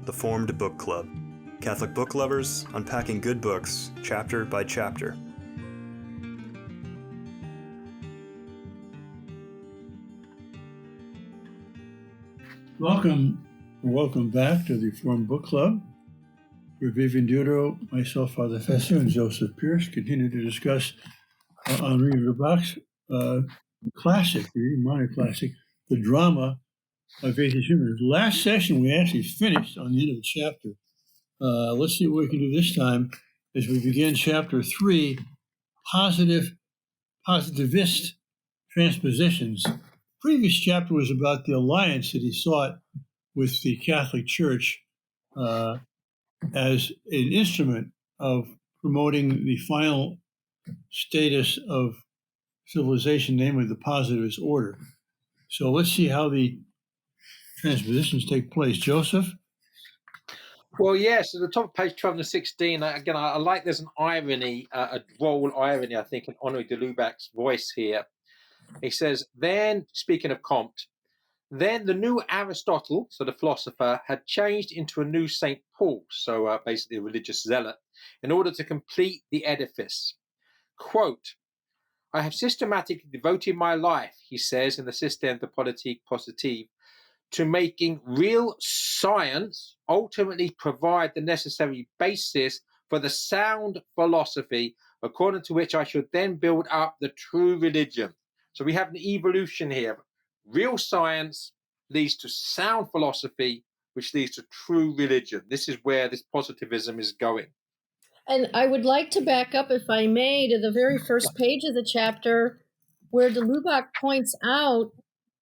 The Formed Book Club. Catholic book lovers unpacking good books, chapter by chapter. Welcome back to the Formed Book Club. Vivian Duro, myself, Father Fesser, and Joseph Pierce continue to discuss Henri de Lubac's classic, the minor classic, The Drama of Atheist Humanism. Last session, we actually finished on the end of the chapter. Let's see what we can do this time as we begin chapter 3, positivist transpositions. Previous chapter was about the alliance that he sought with the Catholic Church as an instrument of promoting the final status of civilization, namely the positivist order. So let's see how the transpositions take place. Joseph? Well, yes, at the top of page 216, again, I like there's an irony, a droll irony, I think, in Henri de Lubac's voice here. He says, then, speaking of Comte, then the new Aristotle, so the philosopher, had changed into a new St. Paul, so basically a religious zealot, in order to complete the edifice. Quote, I have systematically devoted my life, he says in the Système de Politique Positive, to making real science ultimately provide the necessary basis for the sound philosophy, according to which I should then build up the true religion. So we have an evolution here. Real science leads to sound philosophy, which leads to true religion. This is where this positivism is going. And I would like to back up, if I may, to the very first page of the chapter, where de Lubac points out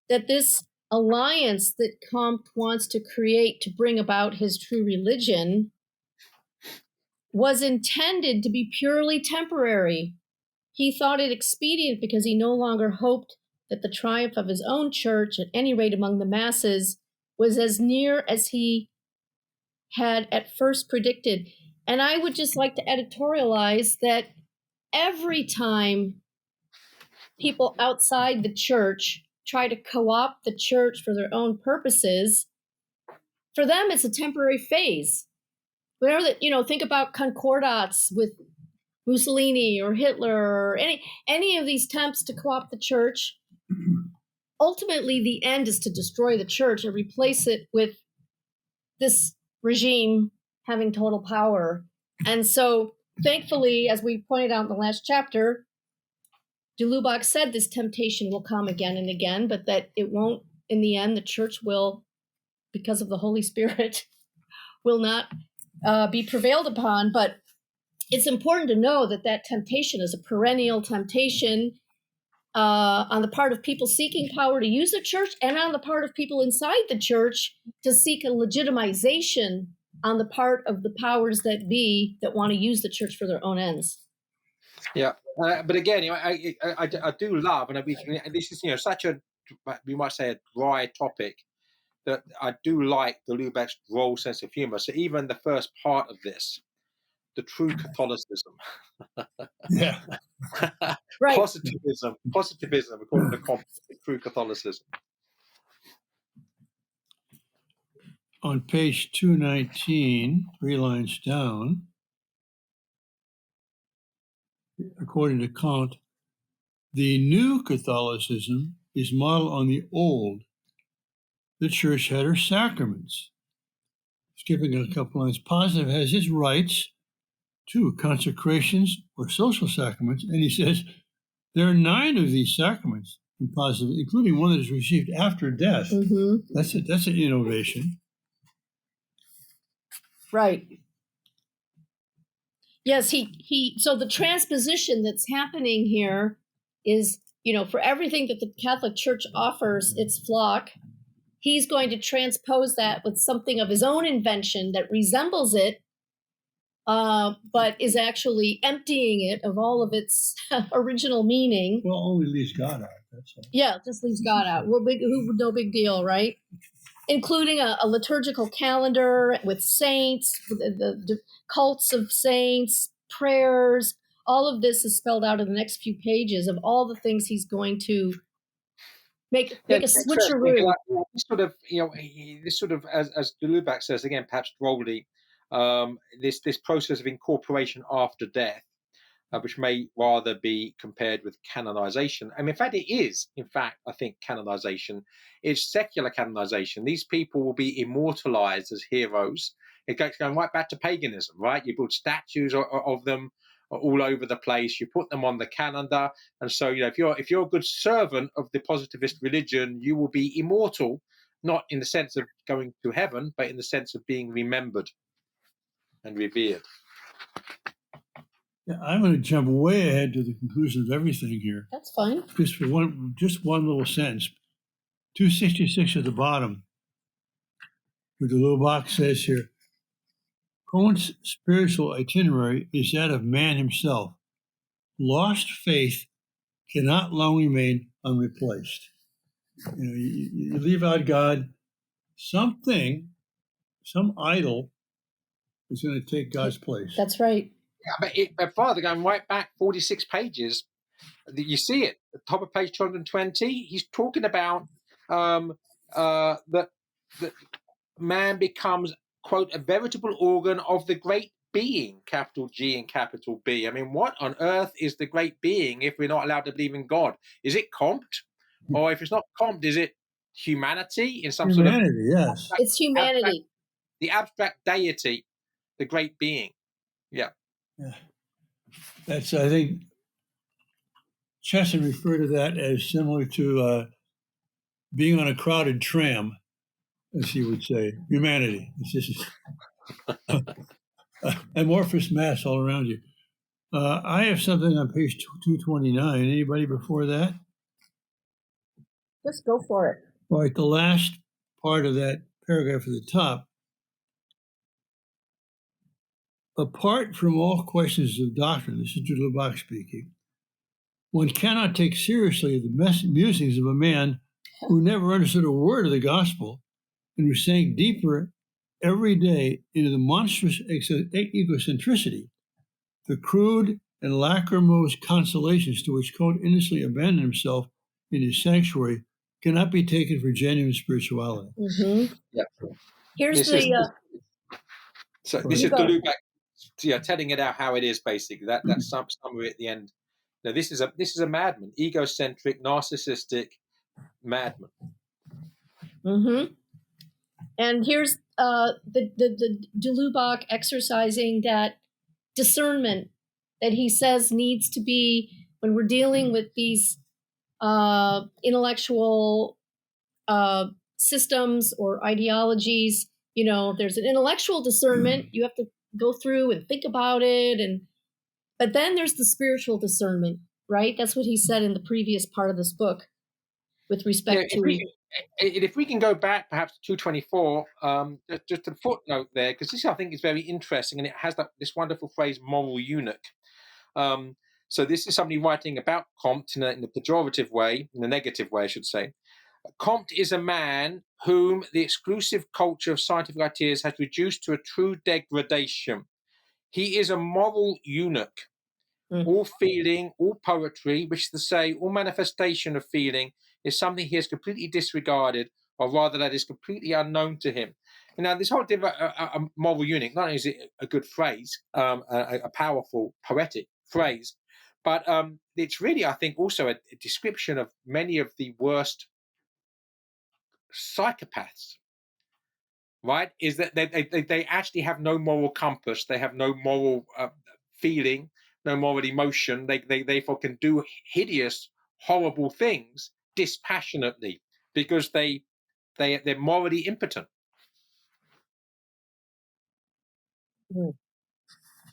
that this alliance that Comte wants to create to bring about his true religion was intended to be purely temporary. He thought it expedient because he no longer hoped that the triumph of his own church, at any rate among the masses, was as near as he had at first predicted. And I would just like to editorialize that every time people outside the church try to co-opt the church for their own purposes, for them it's a temporary phase. Whenever that, think about concordats with Mussolini or Hitler or any of these attempts to co-opt the church. Ultimately, the end is to destroy the church and replace it with this regime having total power. And so, thankfully, as we pointed out in the last chapter, de Lubac said this temptation will come again and again, but that it won't, in the end, the church will, because of the Holy Spirit, will not be prevailed upon. But it's important to know that that temptation is a perennial temptation on the part of people seeking power to use the church and on the part of people inside the church to seek a legitimization on the part of the powers that be that want to use the church for their own ends. Yeah, but again, I do love, and this is such a, we might say, a dry topic, that I do like the Lubac's droll sense of humor. So even the first part of this, the true Catholicism, Yeah, right. positivism, according to Comte, true Catholicism. on page 219, 3 lines down, according to Cant, the new Catholicism is modeled on the old. The church had her sacraments. Skipping a couple lines, positive has its rights, too, consecrations or social sacraments. And he says there are 9 of these sacraments in positive, including one that is received after death. Mm-hmm. That's an innovation. Right. Yes, so the transposition that's happening here is, for everything that the Catholic Church offers its flock, he's going to transpose that with something of his own invention that resembles it, but is actually emptying it of all of its original meaning. Well, only leaves God out, that's all. Yeah, just leaves God out. No big deal, right? Including a liturgical calendar with saints, the cults of saints, prayers. All of this is spelled out in the next few pages of all the things he's going to make Yeah, a it's interesting. switcheroo. This sort of, this sort of, as de Lubac says again, perhaps drolly, this process of incorporation after death, which may rather be compared with canonization. I mean, in fact, it is. In fact, I think canonization is secular canonization. These people will be immortalized as heroes. It goes going right back to paganism, right? You build statues of them all over the place. You put them on the calendar, and so if you're a good servant of the positivist religion, you will be immortal, not in the sense of going to heaven, but in the sense of being remembered and revered. Yeah, I'm going to jump way ahead to the conclusion of everything here. That's fine. Just one little sentence. 266 at the bottom, where de Lubac says here, Comte's spiritual itinerary is that of man himself. Lost faith cannot long remain unreplaced. You leave out God, some idol is going to take God's place. That's right. Yeah, but Father, going right back 46 pages, you see it at the top of page 220. He's talking about that man becomes, quote, a veritable organ of the great being, capital G and capital B. I mean, what on earth is the great being if we're not allowed to believe in God? Is it Comte? Or if it's not Comte, is it humanity in some Humanity, sort of... yes. It's humanity. The abstract deity, the great being. Yeah. That's, I think, Chesson referred to that as similar to being on a crowded tram, as he would say. Humanity. It's just amorphous mass all around you. I have something on page 229. Anybody before that? Just go for it. All right, the last part of that paragraph at the top. Apart from all questions of doctrine, this is de Lubac speaking, one cannot take seriously the musings of a man who never understood a word of the gospel and who sank deeper every day into the monstrous egocentricity, the crude and lachrymose consolations to which Comte innocently abandoned himself in his sanctuary cannot be taken for genuine spirituality. Mm-hmm. Yeah. Here's This the. is de Lubac, telling it out how it is, basically. That's some summary at the end. Now, this is a madman, egocentric, narcissistic madman. Mm-hmm. And here's the de Lubac exercising that discernment that he says needs to be when we're dealing with these intellectual systems or ideologies. There's an intellectual discernment. You have to go through and think about it, but then there's the spiritual discernment, right? That's what he said in the previous part of this book with respect to... If we can go back perhaps to 224, just a footnote there, because this I think is very interesting, and it has this wonderful phrase, moral eunuch. So this is somebody writing about Comte in a pejorative way, in a negative way, I should say. Comte is a man whom the exclusive culture of scientific ideas has reduced to a true degradation. He is a moral eunuch. All feeling, all poetry, which is to say, all manifestation of feeling is something he has completely disregarded, or rather that is completely unknown to him. And now, this whole moral eunuch, not only is it a good phrase, a powerful, poetic phrase, but it's really, I think, also a description of many of the worst psychopaths, right? Is that they actually have no moral compass, they have no moral feeling, no moral emotion. They therefore can do hideous, horrible things dispassionately because they're morally impotent.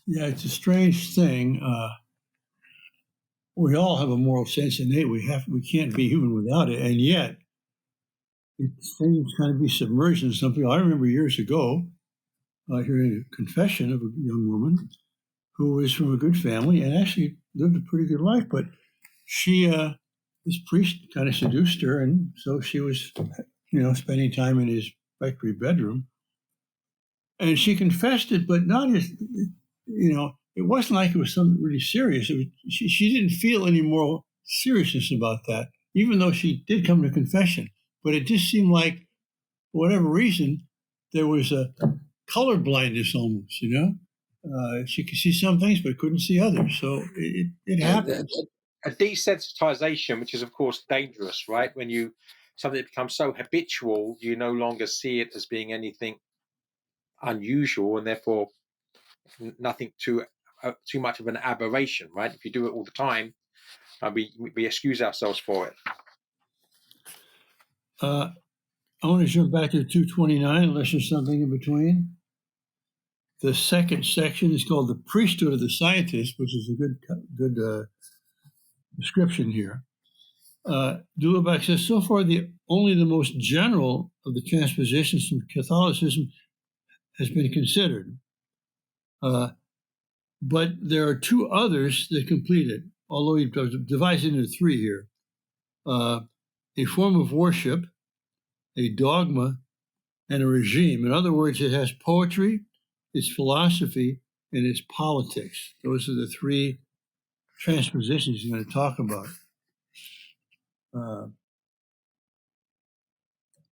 Yeah, it's a strange thing. We all have a moral sense innate. We can't be human without it, and yet it seems kind of be submerged in something. I remember years ago hearing a confession of a young woman who was from a good family and actually lived a pretty good life, but she, this priest kind of seduced her, and so she was, spending time in his rectory bedroom. And she confessed it, but not as, it wasn't like it was something really serious. She didn't feel any moral seriousness about that, even though she did come to confession. But it just seemed like, for whatever reason, there was a color blindness almost, she could see some things but couldn't see others. So it happens. A desensitization, which is of course dangerous, right? When something becomes so habitual, you no longer see it as being anything unusual, and therefore nothing too much of an aberration, right? If you do it all the time, we excuse ourselves for it. I want to jump back to 229, unless there's something in between. The second section is called the priesthood of the scientist, which is a good description here. De Lubac says, so far, only the most general of the transpositions from Catholicism has been considered. But there are two others that complete it, although he divides it into three here. A form of worship, a dogma, and a regime. In other words, it has poetry, its philosophy, and its politics. Those are the three transpositions he's going to talk about.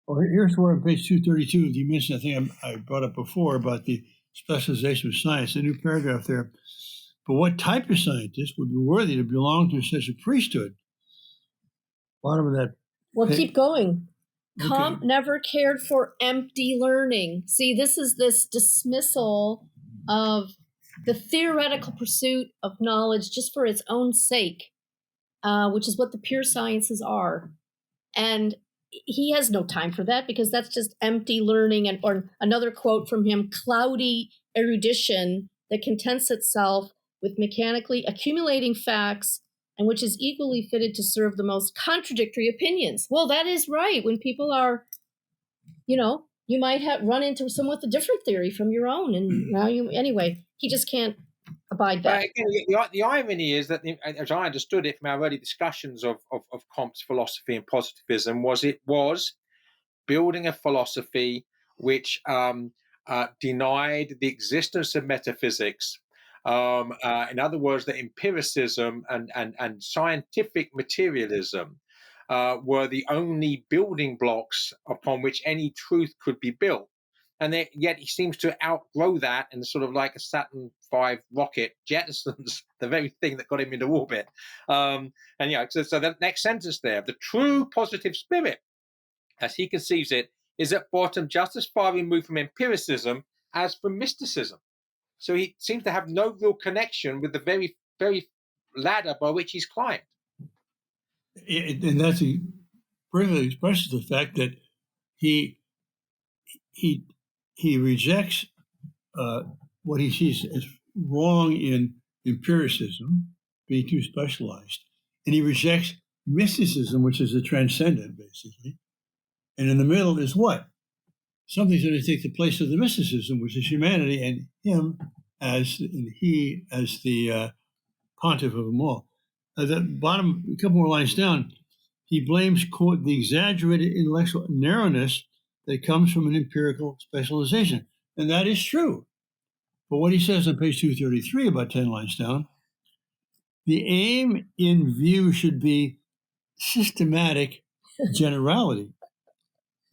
Here's where on page 232, you mentioned, I think I brought up before about the specialization of science, a new paragraph there. But what type of scientist would be worthy to belong to such a priesthood? Bottom of that. Well, keep going. Okay. Comte never cared for empty learning. See, this is this dismissal of the theoretical pursuit of knowledge just for its own sake, which is what the pure sciences are. And he has no time for that because that's just empty learning. Or another quote from him, cloudy erudition that contents itself with mechanically accumulating facts and which is equally fitted to serve the most contradictory opinions. Well, that is right. When people are, you might run into someone with a different theory from your own. And now anyway, he just can't abide that. Again, the irony is that, as I understood it from our early discussions of Comte's philosophy and positivism, it was building a philosophy which denied the existence of metaphysics. In other words, that empiricism and scientific materialism were the only building blocks upon which any truth could be built. And yet he seems to outgrow that, and sort of like a Saturn V rocket jettisons the very thing that got him into orbit. So the next sentence there, the true positive spirit, as he conceives it, is at bottom just as far removed from empiricism as from mysticism. So he seems to have no real connection with the very, very ladder by which he's climbed. And that's perfectly expresses the fact that he rejects what he sees as wrong in empiricism, being too specialized, and he rejects mysticism, which is the transcendent, basically. And in the middle is what? Something's going to take the place of the mysticism, which is humanity, and he as the pontiff of them all. At the bottom, a couple more lines down, he blames, quote, the exaggerated intellectual narrowness that comes from an empirical specialization. And that is true. But what he says on page 233, about 10 lines down, the aim in view should be systematic generality.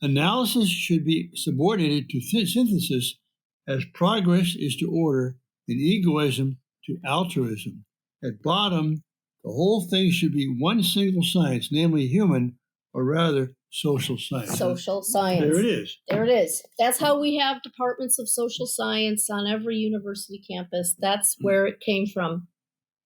Analysis should be subordinated to synthesis as progress is to order and egoism to altruism. At bottom, the whole thing should be one single science, namely human, or rather social science. Social science. There it is. There it is. That's how we have departments of social science on every university campus. That's where it came from.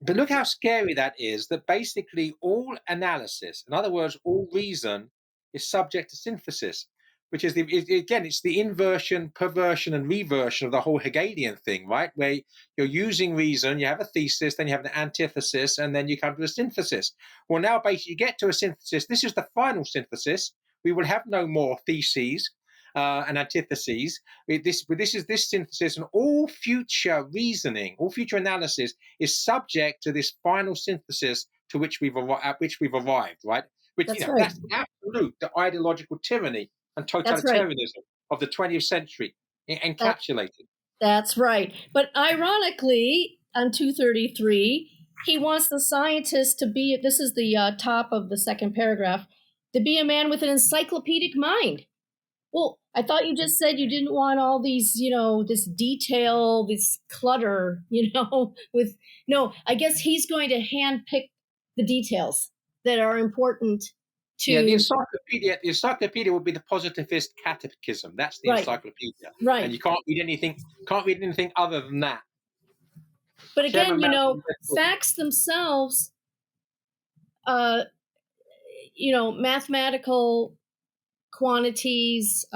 But look how scary that is, that basically all analysis, in other words, all reason, is subject to synthesis, which is, it's the inversion, perversion, and reversion of the whole Hegelian thing, right? Where you're using reason, you have a thesis, then you have an antithesis, and then you come to a synthesis. Well, now basically you get to a synthesis. This is the final synthesis. We will have no more theses and antitheses. This is this synthesis, and all future reasoning, all future analysis is subject to this final synthesis to which we've arrived, right? Which That's that's absolute the ideological tyranny and totalitarianism of the 20th century encapsulated. That's right. But ironically, on 233, he wants the scientist to be, this is the top of the second paragraph, to be a man with an encyclopedic mind. Well, I thought you just said you didn't want all these, this detail, this clutter, no, I guess he's going to handpick the details that are important to. Yeah, the encyclopedia would be the positivist catechism. That's the encyclopedia. Right. And you can't read anything other than that. But again, facts themselves, mathematical quantities,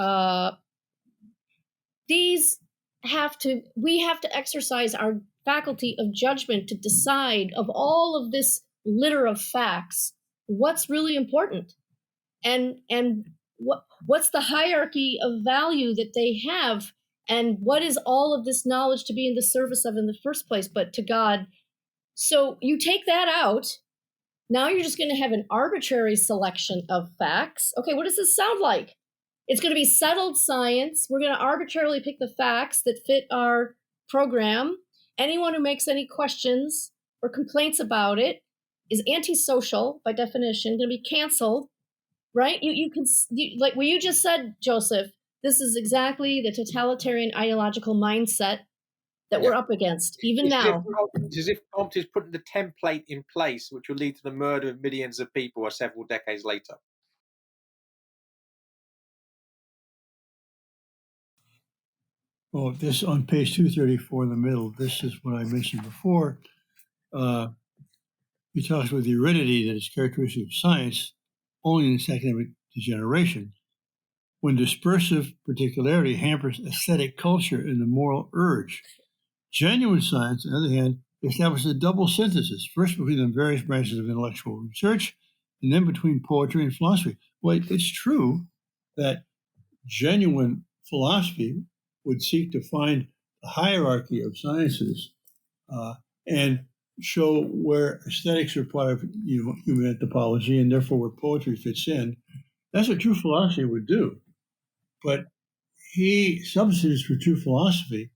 we have to exercise our faculty of judgment to decide of all of this litter of facts, what's really important and what's the hierarchy of value that they have, and what is all of this knowledge to be in the service of in the first place, but to God. So you take that out. Now you're just going to have an arbitrary selection of facts. Okay, what does this sound like? It's going to be settled science. We're going to arbitrarily pick the facts that fit our program. Anyone who makes any questions or complaints about it is antisocial by definition, going to be canceled, right? Like what you just said, Joseph, this is exactly the totalitarian ideological mindset that we're up against, even now. It's as if Comte is putting the template in place, which will lead to the murder of millions of people several decades later. Well, this on page 234 in the middle, this is what I mentioned before. He talks about the aridity that is characteristic of science only in its academic degeneration, when dispersive particularity hampers aesthetic culture and the moral urge. Genuine science, on the other hand, establishes a double synthesis, first between the various branches of intellectual research, and then between poetry and philosophy. Well, it's true that genuine philosophy would seek to find the hierarchy of sciences and show where aesthetics are part of human anthropology and therefore where poetry fits in. That's what true philosophy would do. But he substitutes for true philosophy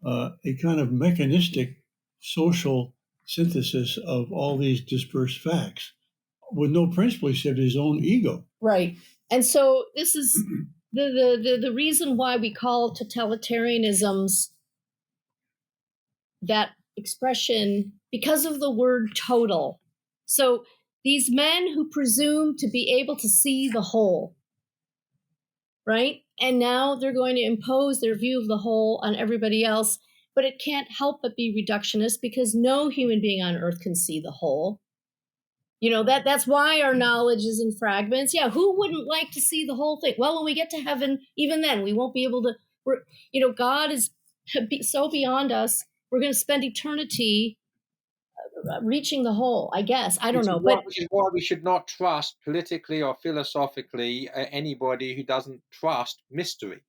a kind of mechanistic social synthesis of all these dispersed facts with no principle except his own ego. Right. And so this is the reason why we call totalitarianisms that expression, because of the word total. So these men who presume to be able to see the whole, right? And now they're going to impose their view of the whole on everybody else, but it can't help but be reductionist because no human being on earth can see the whole. That's why our knowledge is in fragments. Yeah, who wouldn't like to see the whole thing? Well, when we get to heaven, even then, we won't be able to, God is so beyond us. We're going to spend eternity reaching the whole, I guess. I don't know. Which is why we should not trust politically or philosophically anybody who doesn't trust mystery,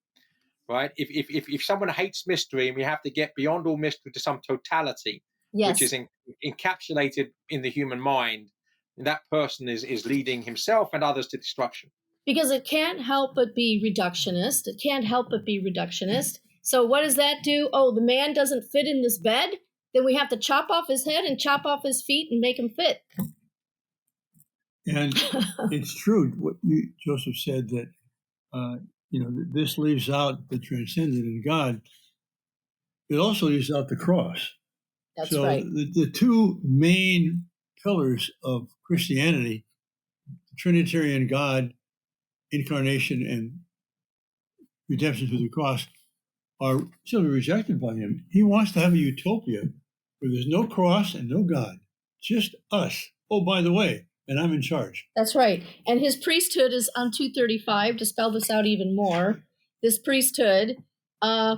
right? If someone hates mystery and we have to get beyond all mystery to some totality, which is encapsulated in the human mind, that person is leading himself and others to destruction. Because it can't help but be reductionist. It can't help but be reductionist. So what does that do? Oh, the man doesn't fit in this bed? Then we have to chop off his head and chop off his feet and make him fit. And it's true what Joseph said that, this leaves out the transcendent in God. It also leaves out the cross. That's right. The two main pillars of Christianity, the Trinitarian God, incarnation, and redemption through the cross, are still rejected by him. He wants to have a utopia where there's no cross and no God, just us. Oh, by the way, and I'm in charge. That's right. And his priesthood is on 235, to spell this out even more. This priesthood, in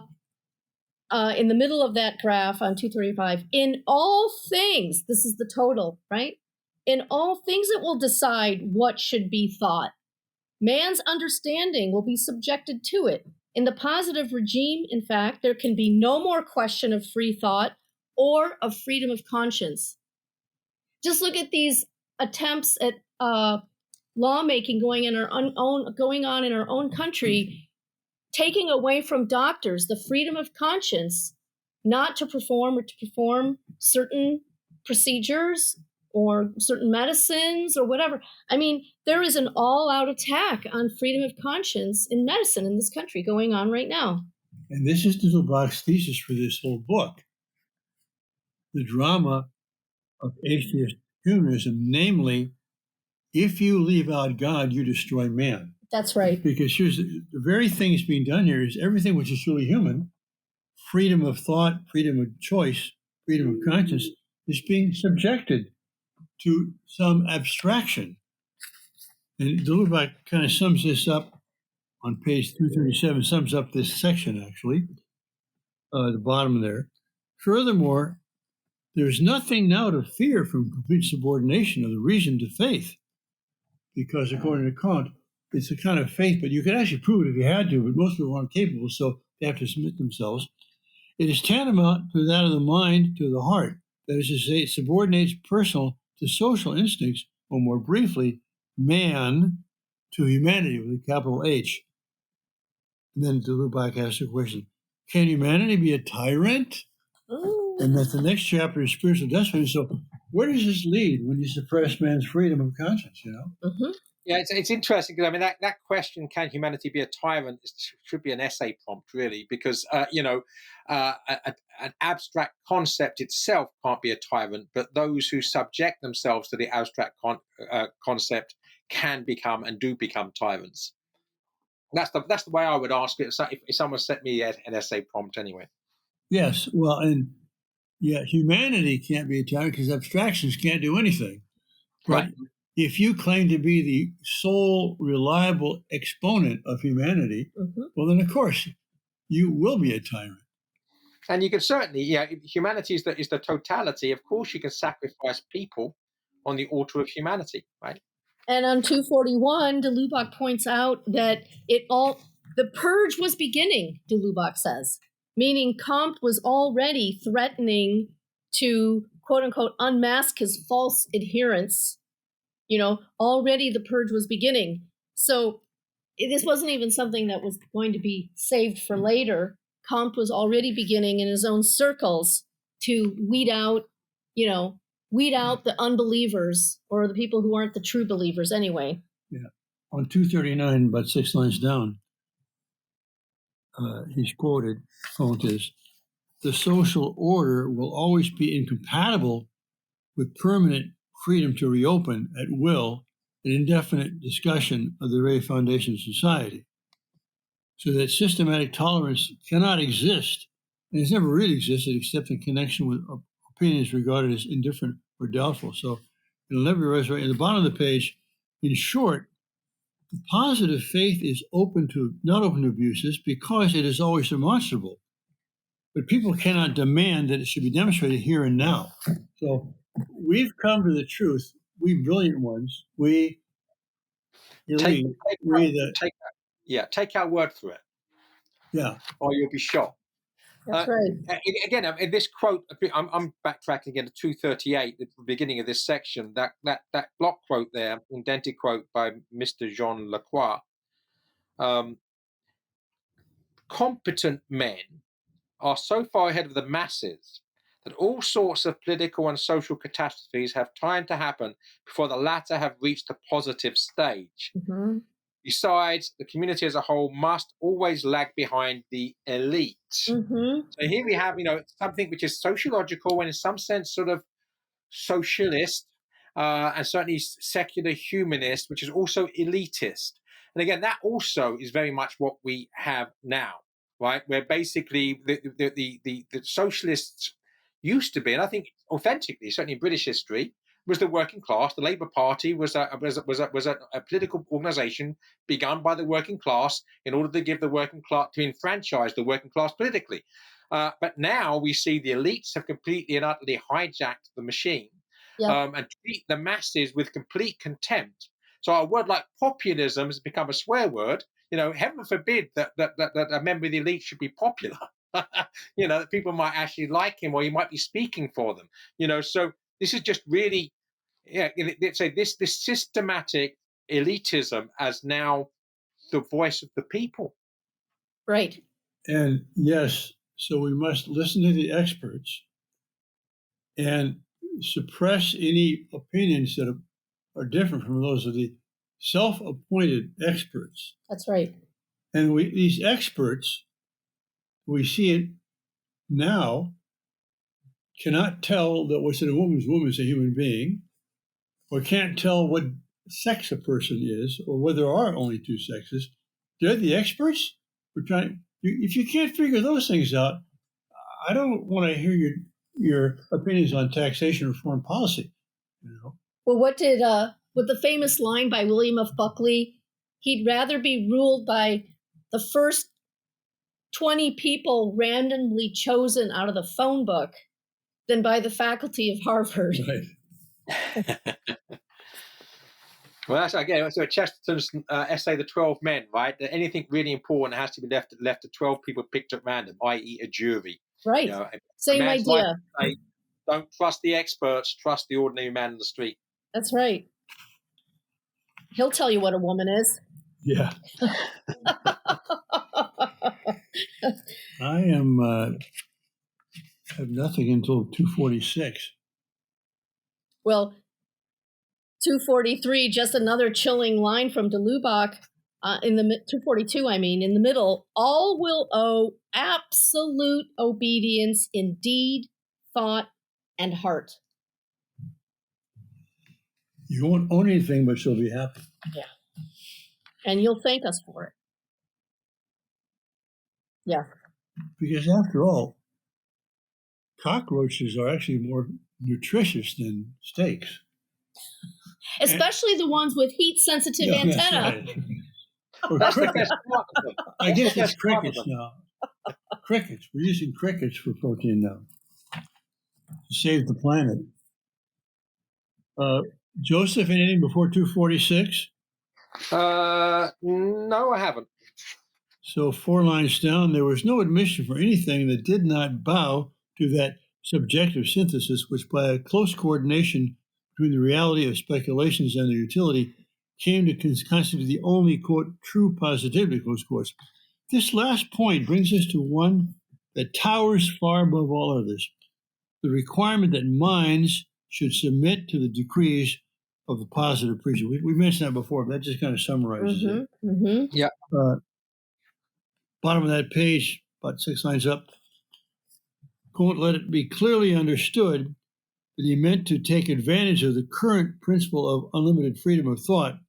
the middle of that graph on 235, in all things, this is the total, right? In all things it will decide what should be thought. Man's understanding will be subjected to it. In the positive regime, in fact, there can be no more question of free thought or of freedom of conscience. Just look at these attempts at lawmaking going on in our own country, taking away from doctors the freedom of conscience not to perform certain procedures or certain medicines or whatever. I mean, there is an all-out attack on freedom of conscience in medicine in this country going on right now. And this is de Lubac's thesis for this whole book. The drama of atheist humanism, namely, if you leave out God, you destroy man. That's right. Because here's the very thing that's being done here is everything which is truly human, freedom of thought, freedom of choice, freedom of conscience, is being subjected to some abstraction. And de Lubac kind of sums this up on page 237, sums up this section, actually, the bottom there. Furthermore, there's nothing now to fear from complete subordination of the reason to faith, because according to Kant, it's a kind of faith, but you could actually prove it if you had to, but most people aren't capable, so they have to submit themselves. It is tantamount to that of the mind to the heart. That is to say, it subordinates personal to social instincts, or more briefly, man to humanity with a capital H. And then de Lubac asks the question, can humanity be a tyrant? Ooh. And that's the next chapter is spiritual destiny. So where does this lead when you suppress man's freedom of conscience, you know? Mm-hmm. Yeah, it's interesting because I mean that question, can humanity be a tyrant, should be an essay prompt really, because an abstract concept itself can't be a tyrant, but those who subject themselves to the abstract concept can become and do become tyrants. That's the way I would ask it if someone sent me an essay prompt anyway. Yes, well, and yeah, humanity can't be a tyrant because abstractions can't do anything. But Right. if you claim to be the sole reliable exponent of humanity, Mm-hmm. well, then of course you will be a tyrant. And you can certainly, if humanity is the totality. Of course, you can sacrifice people on the altar of humanity, right? And on 241, de Lubac points out that the purge was beginning, de Lubac says, meaning Comte was already threatening to, quote unquote, unmask his false adherents. You know, already the purge was beginning. So this wasn't even something that was going to be saved for later. Comte was already beginning in his own circles to weed out the unbelievers or the people who aren't the true believers anyway. Yeah. On 239, about 6 lines down, he's quoted, Comte is, the social order will always be incompatible with permanent freedom to reopen at will an indefinite discussion of the very foundation of society. So that systematic tolerance cannot exist, and it's never really existed except in connection with opinions regarded as indifferent or doubtful. So it'll never be resurrected. At the bottom of the page, in short, the positive faith is not open to abuses because it is always demonstrable. But people cannot demand that it should be demonstrated here and now. So we've come to the truth. We brilliant ones, we elite, take our word for it. Yeah. Or you'll be shot. That's right. Again, in this quote, I'm backtracking again to 238, at the beginning of this section. That block quote there, indented quote by Mr. Jean Lacroix. Competent men are so far ahead of the masses that all sorts of political and social catastrophes have time to happen before the latter have reached a positive stage. Mm-hmm. Besides, the community as a whole must always lag behind the elite. Mm-hmm. So here we have, something which is sociological and in some sense sort of socialist, and certainly secular humanist, which is also elitist. And again, that also is very much what we have now, right? Where basically the socialists used to be, and I think authentically, certainly in British history, was the working class. The Labour Party was a political organisation begun by the working class in order to give the working class, to enfranchise the working class politically. But now we see the elites have completely and utterly hijacked the machine, and treat the masses with complete contempt. So a word like populism has become a swear word. Heaven forbid that a member of the elite should be popular. That people might actually like him, or he might be speaking for them. So this is just really, say this systematic elitism as now the voice of the people. Right. And yes, so we must listen to the experts. And suppress any opinions that are different from those of the self-appointed experts. That's right. And these experts, we see it now, cannot tell that what's in a woman is a human being, or can't tell what sex a person is, or whether there are only two sexes. They're the experts. If you can't figure those things out, I don't want to hear your opinions on taxation or foreign policy. Well, what the famous line by William F. Buckley? He'd rather be ruled by the first 20 people randomly chosen out of the phone book than by the faculty of Harvard. Right. Well, that's again. So Chesterton's essay, "The 12 Men," right? That anything really important has to be left to 12 people picked at random, i.e., a jury. Right. Same idea. Don't trust the experts. Trust the ordinary man in the street. That's right. He'll tell you what a woman is. Yeah. I have nothing until 246. Well, 243, just another chilling line from de Lubac, in the 242, in the middle, all will owe absolute obedience in deed, thought, and heart. You won't own anything, but you'll be happy. Yeah. And you'll thank us for it. Yeah. Because after all, cockroaches are actually more nutritious than steaks. Especially the ones with heat-sensitive antenna. That's the best part of them. I guess it's crickets now. Crickets. We're using crickets for protein now to save the planet. Joseph, anything before 246? No, I haven't. So 4 lines down, there was no admission for anything that did not bow to that subjective synthesis, which by a close coordination between the reality of speculations and their utility came to constitute the only, quote, true positivity, close quotes. This last point brings us to one that towers far above all others, the requirement that minds should submit to the decrees of the positive priesthood. We mentioned that before, but that just kind of summarizes it. Mm-hmm. Yeah. Bottom of that page, about 6 lines up, Comte let it be clearly understood that he meant to take advantage of the current principle of unlimited freedom of thought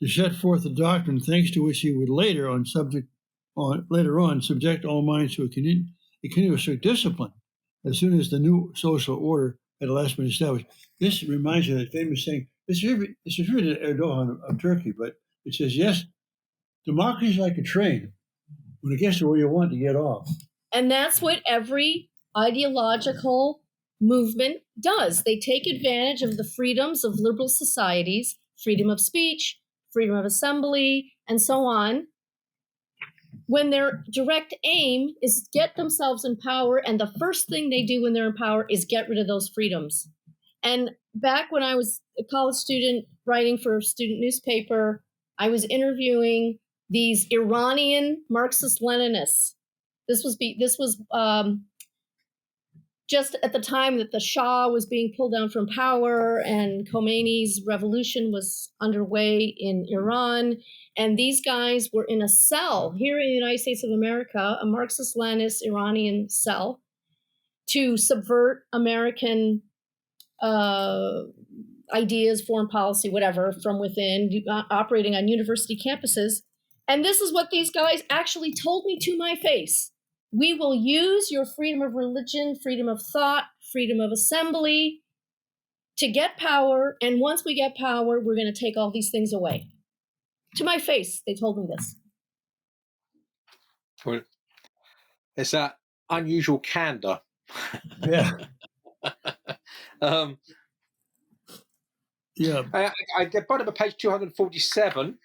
to set forth a doctrine thanks to which he would later on subject all minds to a continuous strict discipline as soon as the new social order had at last been established. This reminds you of that famous saying. This is written at Erdogan of Turkey, but it says, yes, democracy is like a train. When it gets to where you want to get off. And that's what every ideological movement does. They take advantage of the freedoms of liberal societies, freedom of speech, freedom of assembly, and so on, when their direct aim is get themselves in power, and the first thing they do when they're in power is get rid of those freedoms. And back when I was a college student writing for a student newspaper, I was interviewing these Iranian Marxist-Leninists. This was just at the time that the Shah was being pulled down from power and Khomeini's revolution was underway in Iran. And these guys were in a cell here in the United States of America, a Marxist-Leninist Iranian cell, to subvert American ideas, foreign policy, whatever, from within, operating on university campuses. And this is what these guys actually told me to my face. We will use your freedom of religion, freedom of thought, freedom of assembly to get power. And once we get power, we're going to take all these things away. To my face, they told me this. Well, it's that unusual candor. Yeah. Yeah. I get bottom of page 247.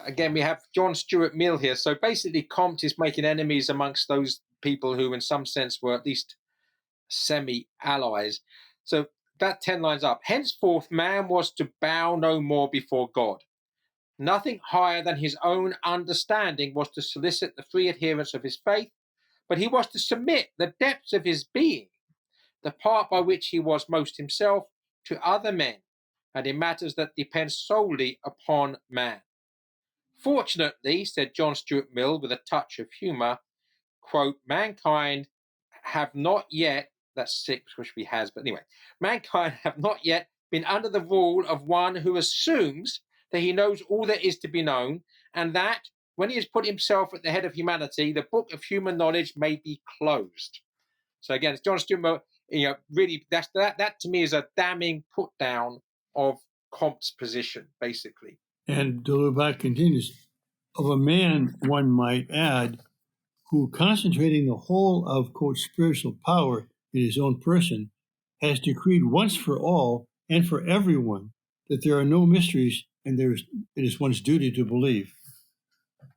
Again, we have John Stuart Mill here. So basically, Comte is making enemies amongst those people who, in some sense, were at least semi-allies. So that 10 lines up. Henceforth, man was to bow no more before God. Nothing higher than his own understanding was to solicit the free adherence of his faith, but he was to submit the depths of his being the part by which he was most himself to other men, and in matters that depend solely upon man. Fortunately, said John Stuart Mill with a touch of humour, quote, mankind have not yet, that's six, which we has, but anyway, mankind have not yet been under the rule of one who assumes that he knows all there is to be known, and that when he has put himself at the head of humanity, the book of human knowledge may be closed. So again, it's John Stuart Mill, really, that to me is a damning put down of Comte's position, basically. And de Lubac continues, of a man, one might add, who, concentrating the whole of, quote, spiritual power in his own person, has decreed once for all and for everyone that there are no mysteries and it is one's duty to believe.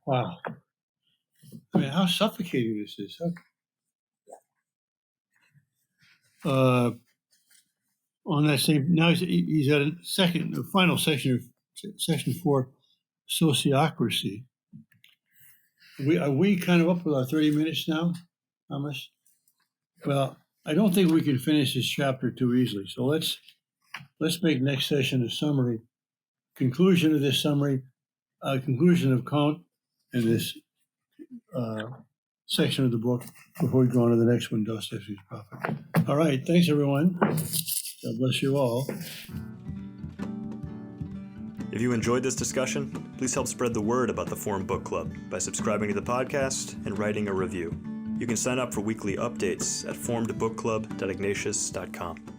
Wow. I mean, how suffocating this is. On that same, now he's at the final section of section 4, sociocracy. Are we kind of up with our 30 minutes now, Thomas? Well, I don't think we can finish this chapter too easily. So let's make next session a summary, conclusion of this summary, conclusion of Kant and this section of the book before we go on to the next one, Dostoevsky's Prophet. All right, thanks everyone. God bless you all. If you enjoyed this discussion, please help spread the word about the Forum Book Club by subscribing to the podcast and writing a review. You can sign up for weekly updates at forumedbookclub.ignatius.com.